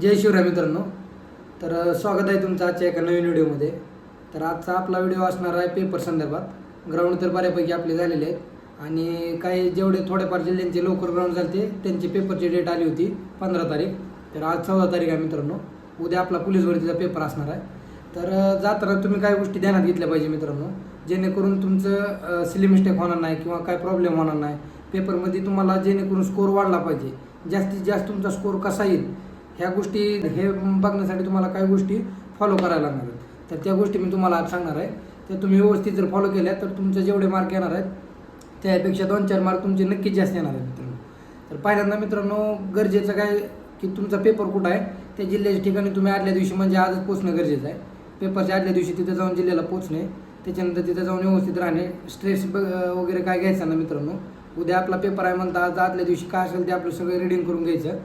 जय शिवराय मित्रांनो. तर स्वागत आहे तुमचं आजच्या एका नवीन व्हिडिओमध्ये. तर आजचा आपला व्हिडिओ असणार आहे पेपर संदर्भात. ग्राउंड तर बऱ्यापैकी आपले झालेले आहेत आणि काही जेवढे थोडेफार जिल्ह्यांचे लवकर ग्राउंड झाले त्यांची पेपरची डेट आली होती 15 तारीख. तर आज 14 तारीख आहे मित्रांनो. उद्या आपला पोलीस भरतीचा पेपर असणार आहे. तर जाताना तुम्ही काही गोष्टी ध्यानात घेतल्या पाहिजे मित्रांनो, जेणेकरून तुमचं सिली मिस्टेक होणार नाही किंवा काय प्रॉब्लेम होणार नाही पेपरमध्ये. तुम्हाला जेणेकरून स्कोर वाढला पाहिजे, जास्तीत जास्त तुमचा स्कोर कसा येईल ह्या गोष्टी हे बघण्यासाठी तुम्हाला काही गोष्टी फॉलो करायला लागणार आहेत. तर त्या गोष्टी मी तुम्हाला आज सांगणार आहे. त्या तुम्ही व्यवस्थित जर फॉलो केल्या तर तुमचे जेवढे मार्क येणार आहेत त्यापेक्षा 2-4 मार्क तुमचे नक्कीच जास्त येणार आहेत मित्रांनो. तर पहिल्यांदा मित्रांनो, गरजेचं काय की तुमचा पेपर कुठं आहे त्या जिल्ह्याच्या ठिकाणी तुम्ही आदल्या दिवशी म्हणजे आजच पोचणं गरजेचं आहे. पेपरच्या आदल्या दिवशी तिथं जाऊन जिल्ह्याला पोचणे, त्याच्यानंतर तिथं जाऊन व्यवस्थित राहणे, स्ट्रेस वगैरे काय घ्यायचं ना मित्रांनो. उद्या आपला पेपर आहे म्हणता आज आदल्या दिवशी काय असेल ते आपलं सगळं रीडिंग करून घ्यायचं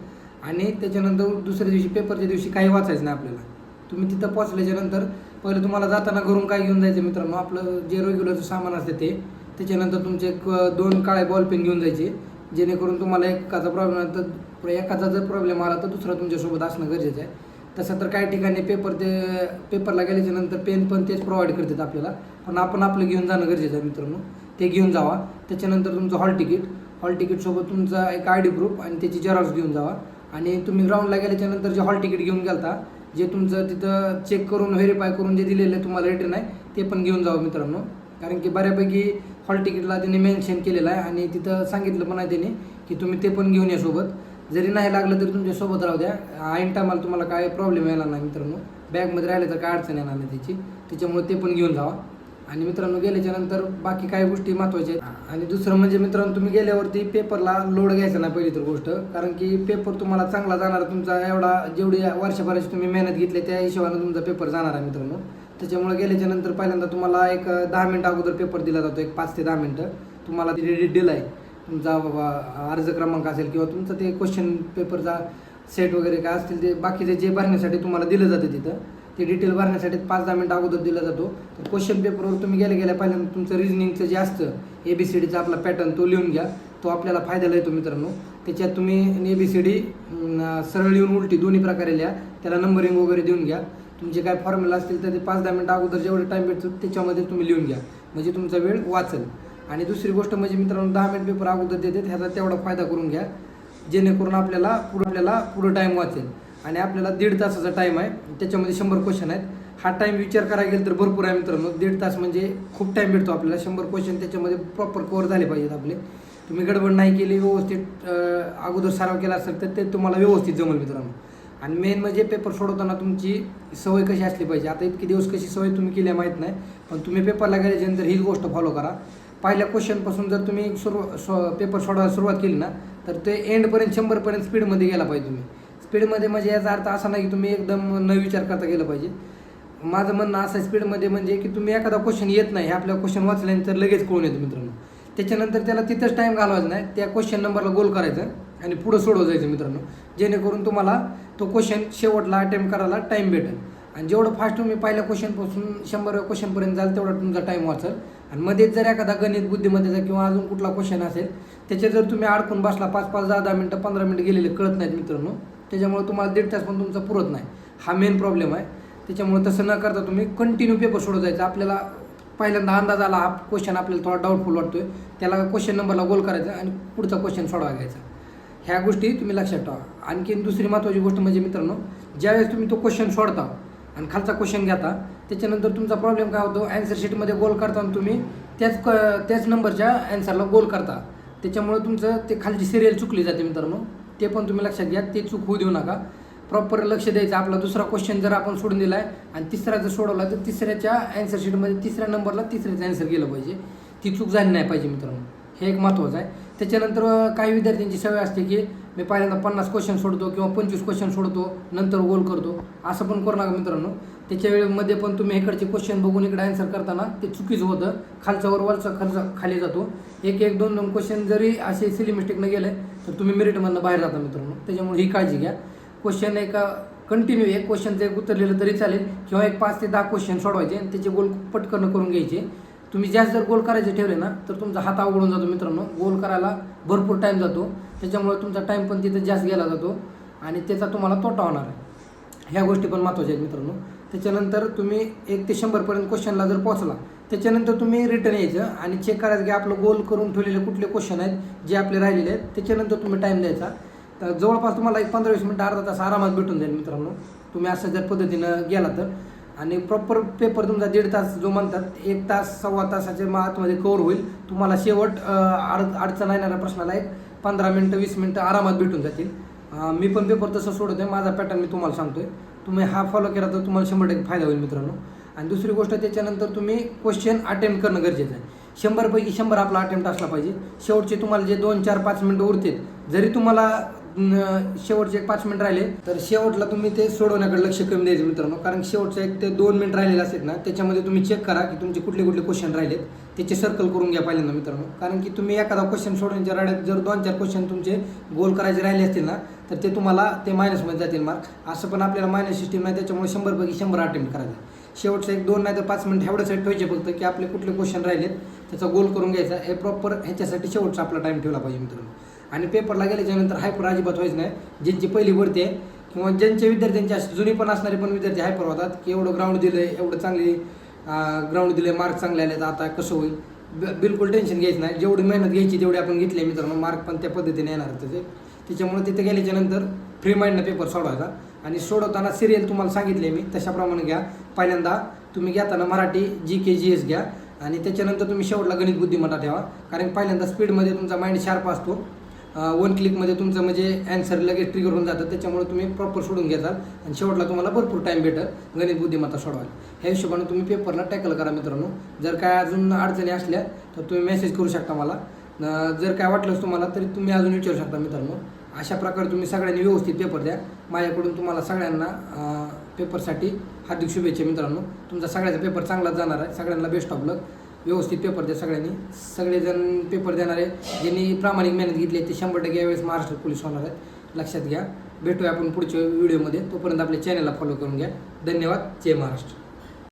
आणि त्याच्यानंतर दुसऱ्या दिवशी पेपरच्या दिवशी काही वाचायचं नाही आपल्याला. तुम्ही तिथं पोचल्याच्यानंतर पहिलं तुम्हाला जाताना घरून काय घेऊन जायचं मित्रांनो, आपलं जे रेग्युलरचं सामान असते ते. त्याच्यानंतर तुमचे 2 काळे बॉल पेन घेऊन जायचे, जेणेकरून तुम्हाला एकाचा प्रॉब्लेम आला तर एकाचा जर प्रॉब्लेम आला तर दुसरा तुमच्यासोबत असणं गरजेचं आहे. तसं तर काही ठिकाणी पेपरला गेल्याच्यानंतर पेन पण तेच प्रोव्हाइड करतात आपल्याला, पण आपण आपलं घेऊन जाणं गरजेचं आहे मित्रांनो. ते घेऊन जावा. त्याच्यानंतर तुमचं हॉल तिकीटसोबत तुमचा एक ID प्रूफ आणि त्याची झेरॉक्स घेऊन जावा. आणि तुम्ही ग्राउंडला गेल्याच्यानंतर जे हॉल तिकीट घेऊन गेलता, जे तुमचं तिथं चेक करून व्हेरीफाय करून जे दिलेलं तुम्हाला रिटर्न आहे ते पण घेऊन जावं मित्रांनो. कारण की बऱ्यापैकी हॉल तिकीटला त्यांनी मेन्शन केलेलं आहे आणि तिथं सांगितलं पण आहे त्यांनी की तुम्ही ते पण घेऊन या सोबत. जरी नाही लागलं तरी तुमच्यासोबत राहू द्या. ऐन टायमाला तुम्हाला काय प्रॉब्लेम येणार नाही मित्रांनो. बॅगमध्ये राहिलं तर काय अडचण येणार नाही त्याच्यामुळे ते पण घेऊन जावा. आणि मित्रांनो, गेल्याच्यानंतर बाकी काही गोष्टी महत्त्वाच्या आहेत. आणि दुसरं म्हणजे मित्रांनो, तुम्ही गेल्यावरती पेपरला लोड घ्यायचा नाही पहिली तर गोष्ट. कारण की पेपर तुम्हाला चांगला जाणार, तुमचा एवढा जेवढी वर्षभराची तुम्ही मेहनत घेतली त्या हिशोबाने तुमचा पेपर जाणार आहे मित्रांनो. त्याच्यामुळे गेल्याच्यानंतर पहिल्यांदा तुम्हाला एक 10 मिनिटं अगोदर पेपर दिला जातो, एक 5 ते 10 मिनिटं. तुम्हाला ती दिलं आहे तुमचा अर्ज क्रमांक असेल किंवा तुमचं ते क्वेश्चन पेपरचा सेट वगैरे काय असतील ते बाकीचे जे भरण्यासाठी तुम्हाला दिलं जातं तिथं. ते डिटेल भरण्यासाठी 5-10 मिनिटं अगोदर दिला जातो. तर क्वेश्चन पेपरवर तुम्ही गेल्या पहिल्यांदा तुमचं रिजनिंगचं जे असतं ABCDचा आपला पॅटर्न तो लिहून घ्या. तो आपल्याला फायद्याला येतो मित्रांनो. त्याच्यात तुम्ही ABCD सरळ लिहून उलटी दोन्ही प्रकारे लिहा, त्याला नंबरिंग वगैरे देऊन घ्या. तुमचे काय फॉर्म्युला असतील तर ते 5-10 मिनिटं अगोदर जेवढे टाईम भेटतो त्याच्यामध्ये तुम्ही लिहून घ्या, म्हणजे तुमचा वेळ वाचेल. आणि दुसरी गोष्ट म्हणजे मित्रांनो, 10 मिनिट पेपर अगोदर देतात, ह्याचा तेवढा फायदा करून घ्या जेणेकरून आपल्याला पुढं टाईम वाचेल. आणि आपल्याला 1.5 तासाचा टाईम आहे, त्याच्यामध्ये 100 क्वेश्चन आहेत. हा टाईम विचार करायला गेलं तर भरपूर आहे मित्रांनो. 1.5 तास म्हणजे खूप टाईम भेटतो आपल्याला. 100 क्वेश्चन त्याच्यामध्ये प्रॉपर कव्हर झाले पाहिजेत आपले. तुम्ही गडबड नाही केली, व्यवस्थित अगोदर सराव केला असेल तर ते तुम्हाला व्यवस्थित जमेल मित्रांनो. आणि मेन म्हणजे पेपर सोडवताना तुमची सवय कशी असली पाहिजे. आता इतके दिवस कशी सवय तुम्ही केल्या माहीत नाही, पण तुम्ही पेपरला गेल्याच्यानंतर हीच गोष्ट फॉलो करा. पहिल्या क्वेश्चनपासून जर तुम्ही पेपर सोडवायला सुरुवात केली ना तर ते एंडपर्यंत 100पर्यंत स्पीडमध्ये गेला पाहिजे तुम्ही. स्पीडमध्ये म्हणजे याचा अर्थ असा नाही की तुम्ही एकदम न विचार करता गेलं पाहिजे. माझं म्हणणं असं आहे स्पीडमध्ये म्हणजे की तुम्ही एखादा क्वेश्चन येत नाही, हे आपल्या क्वेश्चन वाचल्यानंतर लगेच कळून येतो मित्रांनो. त्याच्यानंतर त्याला तिथंच टाईम घालवायचा नाही, त्या क्वेश्चन नंबरला गोल करायचं आणि पुढं सोडवं जायचं मित्रांनो, जेणेकरून तुम्हाला तो क्वेश्चन शेवटला अटेम्प्ट करायला टाईम भेटेल. आणि जेवढं फास्ट तुम्ही पहिल्या क्वेश्चनपासून 100व्या क्वेश्चनपर्यंत जाल तेवढा तुमचा टाईम वाचेल. आणि मध्येच जर एखादा गणित बुद्धिमत्तेचा किंवा अजून कुठला क्वेश्चन असेल त्याच्यात जर तुम्ही अडकून बसला 5-5, 10-10 मिनिटं, 15 मिनिटं गेलेले कळत नाहीत मित्रांनो. त्याच्यामुळे तुम्हाला 1.5 तास पण तुमचा पुरत नाही. हा मेन प्रॉब्लेम आहे. त्याच्यामुळे तसं न करता तुम्ही कंटिन्यू पेपर सोडत जायचं. आपल्याला पहिल्यांदा अंदाज आला, हा क्वेश्चन आपल्याला थोडा डाऊटफुल वाटतोय, त्याला क्वेश्चन नंबरला गोल करायचा आणि पुढचा क्वेश्चन सोडवा घ्यायचा. ह्या गोष्टी तुम्ही लक्षात ठेवा. आणखीन दुसरी महत्त्वाची गोष्ट म्हणजे मित्रांनो, ज्यावेळेस तुम्ही तो क्वेश्चन सोडता आणि खालचा क्वेश्चन घेता त्याच्यानंतर तुमचा प्रॉब्लेम काय होतो, ॲन्सर शीटमध्ये गोल करताना तुम्ही त्याच नंबरच्या ॲन्सरला गोल करता. त्याच्यामुळे तुमचं ते खालची सिरियल चुकली जाते मित्रांनो. ते पण तुम्ही लक्षात घ्या, ते चूक होऊ देऊ नका. प्रॉपर लक्ष द्यायचं. आपला दुसरा क्वेश्चन जर आपण सोडून दिला आहे आणि तिसरा जर सोडवला तर तिसऱ्याच्या ॲन्सर शीटमध्ये तिसऱ्या नंबरला तिसऱ्याचं ॲन्सर गेलं पाहिजे. ती चूक झाली नाही पाहिजे मित्रांनो. हे एक महत्त्वाचं आहे. त्याच्यानंतर काही विद्यार्थ्यांची सवय असते की मी पहिल्यांदा 50 क्वेश्चन सोडतो किंवा 25 क्वेश्चन सोडतो नंतर गोल करतो. असं पण करू नका मित्रांनो. त्याच्या वेळेमध्ये पण तुम्ही इकडचे क्वेश्चन बघून इकडे ॲन्सर करताना ते चुकीचं होतं. खालच्यावर वरचा खाली जातो. 1-2 क्वेश्चन जरी असे सिली मिस्टेकनं गेले तर तुम्ही मेरिटमधनं बाहेर जाता मित्रांनो. त्याच्यामुळे ही काळजी घ्या. क्वेश्चन कंटिन्यू एक क्वेश्चनचं एक उत्तर लिहिलं तरी चालेल किंवा 5 ते 10 क्वेश्चन सोडवायचे आणि त्याचे गोल पटकन करून घ्यायचे. तुम्ही जास्त जर गोल करायचे ठेवले ना तर तुमचा हात अवघडून जातो मित्रांनो. गोल करायला भरपूर टाईम जातो. त्याच्यामुळे तुमचा टाईम पण तिथं जास्त गेला जातो आणि त्याचा तुम्हाला तोटा होणार आहे. ह्या गोष्टी पण महत्त्वाच्या आहेत मित्रांनो. त्याच्यानंतर तुम्ही 1 ते 100पर्यंत क्वेश्चनला जर पोहोचला त्याच्यानंतर तुम्ही रिटर्न यायचं आणि चेक करायचं की आपलं गोल करून ठेवलेले कुठले क्वेश्चन आहेत जे आपले राहिलेले आहेत. त्याच्यानंतर तुम्ही टाईम द्यायचा. तर जवळपास तुम्हाला एक 15-20 मिनटं अर्धा तास आरामात भेटून जाईल मित्रांनो, तुम्ही असं जर पद्धतीनं गेला तर. आणि प्रॉपर पेपर तुमचा 1.5 तास जो म्हणतात 1 तास 1.25 तासाच्या आतमध्ये कव्हर होईल. तुम्हाला शेवट अडचण येणाऱ्या प्रश्नाला एक 15 मिनटं 20 मिनटं आरामात भेटून जातील. मी पण पेपर तसं सोडतोय, माझा पॅटर्न मी तुम्हाला सांगतोय. तुम्ही हा फॉलो केला तर तुम्हाला 100% फायदा होईल मित्रांनो. आणि दुसरी गोष्ट त्याच्यानंतर तुम्ही क्वेश्चन अटेम्प्ट करणं गरजेचं आहे. 100पैकी 100 आपला अटेम्प्ट असला पाहिजे. शेवटचे तुम्हाला जे 2, 4, 5 मिनटं उरतील, जरी तुम्हाला शेवटचे 5 मिनिट राहिले तर शेवटला तुम्ही ते सोडवण्याकडे लक्ष कमी द्यायचं मित्रांनो. कारण शेवटचे 1 ते 2 मिनिट राहिलेले असतात ना, त्याच्यामध्ये तुम्ही चेक करा की तुमचे कुठले कुठले क्वेश्चन राहिलेत, त्याचे सर्कल करून घ्या पहिल्यांदा मित्रांनो. कारण की तुम्ही एखादा क्वेश्चन सोडवण्याच्या राड्यात जर 2-4 क्वेश्चन तुमचे गोल करायचे राहिले असतील ना, तर ते तुम्हाला ते मायनसमध्ये जातील मार्क. असं पण आपल्याला मायनस सिस्टीम नाही, त्याच्यामुळे 100पैकी 100 अटेम्प्ट करायचं. शेवटचं 1, 2 नाही तर 5 मिनिट एवढं सेट ठेवायचे फक्त की आपले कुठले क्वेश्चन राहिलेत त्याचा गोल करून घ्यायचा. हे प्रॉपर ह्याच्यासाठी शेवटचा आपला टाईम ठेवला पाहिजे मित्रांनो. आणि पेपरला गेल्याच्यानंतर हायपर अजिबात व्हायचं नाही. ज्यांची पहिली भरती आहे किंवा ज्यांच्या विद्यार्थ्यांची अशी जुनी पण असणारे पण विद्यार्थी हायपर होतात की एवढं ग्राउंड दिलं आहे, एवढं चांगली ग्राउंड दिले, मार्क चांगले आले, तर आता कसं होईल. बिलकुल टेन्शन घ्यायचं नाही. जेवढी मेहनत घ्यायची तेवढी आपण घेतली आहे मित्रांनो, मार्क पण त्या पद्धतीने येणार त्याचे. त्याच्यामुळे तिथे गेल्याच्यानंतर फ्री माइंडनं पेपर सोडवायचा. आणि सोडवताना सिरियल तुम्हाला सांगितले मी तशाप्रमाणे घ्या. पहिल्यांदा तुम्ही घेताना मराठी GK GS घ्या आणि त्याच्यानंतर तुम्ही शेवटला गणित बुद्धिमत्ता ठेवा. कारण पहिल्यांदा स्पीडमध्ये तुमचा माइंड शार्प असतो, 1 क्लिकमध्ये तुमचं म्हणजे ॲन्सर लगेच ट्रिगर होऊन जातं. त्याच्यामुळे तुम्ही प्रॉपर सोडून घ्याल आणि शेवटला तुम्हाला भरपूर टाईम भेटेल गणित बुद्धिमत्ता सोडवायला. ह्या हिशोबाने तुम्ही पेपरला टॅकल करा मित्रांनो. जर काय अजून अडचणी असल्या तर तुम्ही मेसेज करू शकता मला. जर काय वाटलंच तुम्हाला तरी तुम्ही अजून विचारू शकता मित्रांनो. अशा प्रकारे तुम्ही सगळ्यांनी व्यवस्थित पेपर द्या. माझ्याकडून तुम्हाला सगळ्यांना पेपरसाठी हार्दिक शुभेच्छा मित्रांनो. तुमचा सगळ्याचा पेपर चांगलाच जाणार आहे. सगळ्यांना बेस्ट ऑफ लक. व्यवस्थित पेपर द्या सगळ्यांनी. सगळेजण पेपर देणारे ज्यांनी प्रामाणिक मेहनत घेतली आहे ते 100% यावेळेस महाराष्ट्र पोलीस होणार आहेत, लक्षात घ्या. भेटूया आपण पुढच्या व्हिडिओमध्ये. तोपर्यंत आपल्या चॅनलला फॉलो करून घ्या. धन्यवाद. जय महाराष्ट्र.